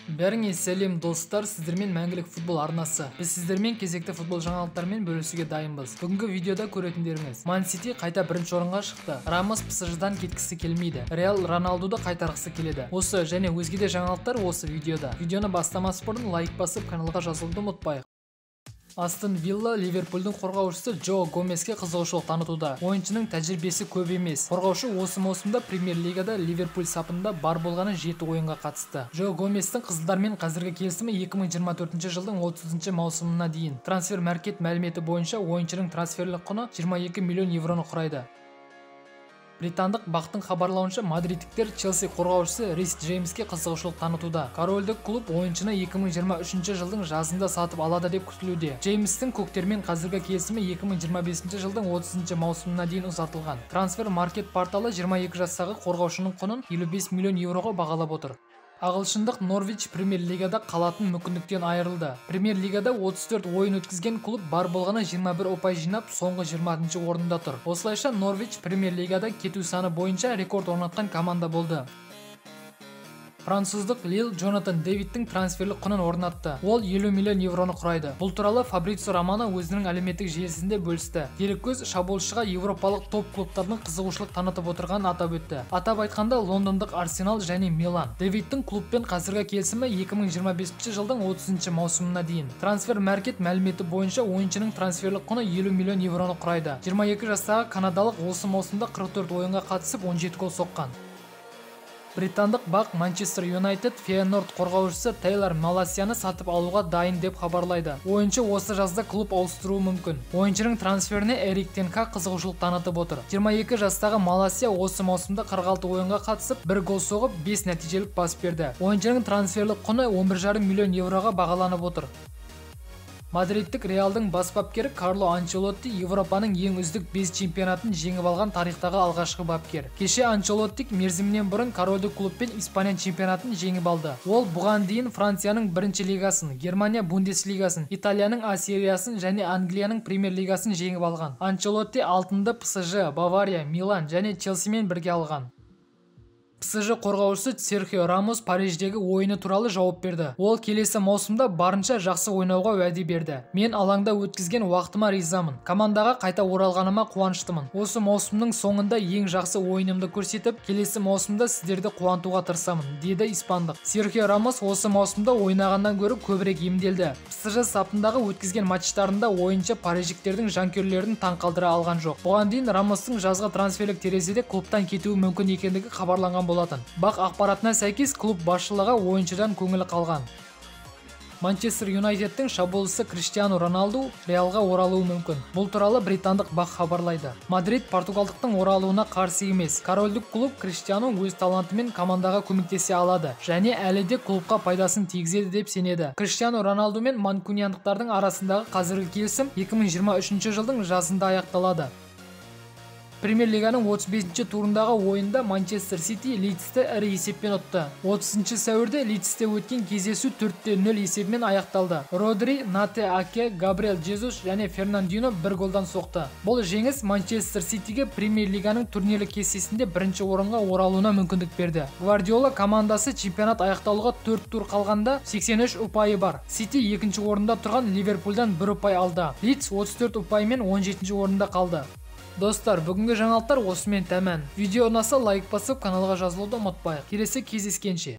Бәріңе сәлем достар, сіздермен мәңгілік футбол арнасы. Біз сіздермен кезекті футбол жаңалықтармен бөлісуге дайынбыз. Бүгінгі видеода көретіндеріңіз: Ман Сити қайта бірінші орынға шықты. Рамос PSG-дан кеткісі келмейді. Реал Роналдуды қайтарғысы келеді. Осы және өзге де жаңалықтар осы видеода. Видеоны бастамас бұрын лайк басып, каналға жазылуды ұмытпайық. Астон Вилла Ливерпульдің қорғаушысы Джо Гомеске қызығушылық танытуда. Ойыншының тәжірибесі көп емес. Қорғаушы осы маусымда Премьер-лигада Ливерпуль сапында бар болғаны 7 ойынға қатысты. Джо Гоместің қызылдармен қазіргі келісімі 2024 жылдың 30 маусымына дейін. Трансфер-маркет мәліметі бойынша ойыншының трансферлік құны 22 миллион евроны құрайды. Британдық бақтың хабарлауынша, мадридтіктер Челси қорғаушысы Рис Джеймске қызығушылық танытуда. Корольдік клуб ойыншыны 2023 жылдың жазында сатып алады деп күтілуде. Джеймстің көктермен қазіргі келісімі 2025 жылдың 30 маусымына дейін ұзартылған. Трансфер-маркет порталы 22 жастағы қорғаушының құнын 55 миллион евроға бағалап отыр. Ағылшындық Норвич Премьер-лигада қалатын мүмкіндіктен айырылды. Премьер-лигада 34 ойын өткізген клуб бар болғаны 21 ұпай жинап, соңғы 20 орында тұр. Осылайша Норвич Премьер-лигада кету саны бойынша рекорд орнатқан команда болды. Француздық Лил Джонатан Дэвидтің трансферлік құнын орнатты. Ол 50 миллион евроны құрайды. Бұл туралы Фабрицио Романо өзінің әлеуметтік желісінде бөлісті. Дереккөз шабуылшыға еуропалық топ клубтардың қызығушылық танытып отырғанын атап өтті. Атап айтқанда, лондондық Арсенал және Милан. Дэвидтің клубпен қазіргі келісімі 2025 жылдың 30 маусымына дейін. Трансфер-маркет мәліметі бойынша ойыншының трансферлік құны 50 миллион евроны құрайды. 22 жастағы канадалық осы маусымда 44 ойынға қатысып 17 гол соққан. Британдық бақ Манчестер Юнайтед Фейнорд қорғаушысы Тейлор Маласияны сатып алуға дайын деп хабарлайды. Ойыншы осы жазда клуб ауыстыруы мүмкін. Ойыншының трансферіне Эрик Тен Хаг қызығушылық танытып отыр. 22 жастағы Маласия осы маусымда 46 ойынға қатысып, 1 гол соғып, 5 нәтижелік пас берді. Ойыншының трансферлік құны 11,5 миллион евроға бағаланып отыр. Мадридтік Реалдың бас бапкері Карло Анчелотти Европаның ең үздік 5 чемпионатын жеңіп алған тарихтағы алғашқы бапкер. Кеше Анчелоттик мерзімінен бұрын корольдік клубпен Испания чемпионатын жеңіп алды. Ол бұған дейін Францияның бірінші лигасын, Германия Бундеслигасын, Италияның А сериясын және Англияның Премьер лигасын жеңіп алған. Анчелотти алтынды PSG, Бавария, Милан және Челсимен бірге алған. PSG қорғаушысы Серхио Рамос Париждегі ойыны туралы жауап берді. Ол келесі маусымда барынша жақсы ойнауға уәде берді. Мен алаңда өткізген уақытыма ризамын. Командаға қайта оралғаныма қуаныштымын. Осы маусымның соңында ең жақсы ойынымды көрсетіп, келесі маусымда сіздерді қуантуға тырысамын, деді испандық. Серхио Рамос осы маусымда ойнағаннан гөрі көбірек емделді. PSG сапындағы өткізген матчтарында ойыншы париждіктердің жанкүйерлерін таң қалдыра алған жоқ. Бұған дейін Рамостың жазғы трансферлік терезеде клубтан кетуі мүмкін екендігі хабарланған болатын. Бақ ақпаратына сәйкес, клуб басшылығы ойыншыдан көңілі қалған. Манчестер Юнайтедтің шабуылшысы Криштиану Роналду Реалға оралуы мүмкін. Бұл туралы британдық бақ хабарлайды. Мадрид португалдықтың оралуына қарсы емес. Корольдік клуб Криштиану өз талантымен командаға көмектесе алады және әлі де клубқа пайдасын тигізеді деп сенеді. Криштиану Роналду мен манкуниандықтардың арасындағы қазіргі келісім 2023 жылдың жазында аяқталады. Премьер-лиганың 35-ші турындағы ойында Манчестер Сити Лидсті ірі есеппен ұтты. 30 сәуірде Лидсте өткен кездесу 4-0 есебімен аяқталды. Родри, Нате Аке, Габриэл Жезус және Фернандино 1 голдан соқты. Бұл жеңіс Манчестер Ситиге Премьер-лиганың турнирлік кестесінде бірінші орынға оралуына мүмкіндік берді. Гвардиола командасы чемпионат аяқталуға 4 тур қалғанда 83 ұпайы бар. Сити екінші орында тұрған Ливерпульдан 1 ұпай алды. Лидс 34 ұпаймен 17-ші орында қалды. Достар, бүгінгі жаңалықтар осымен тәмәм. Видео ұнаса лайк басып, каналға жазылуды ұмытпайық. Келесі кездескенше.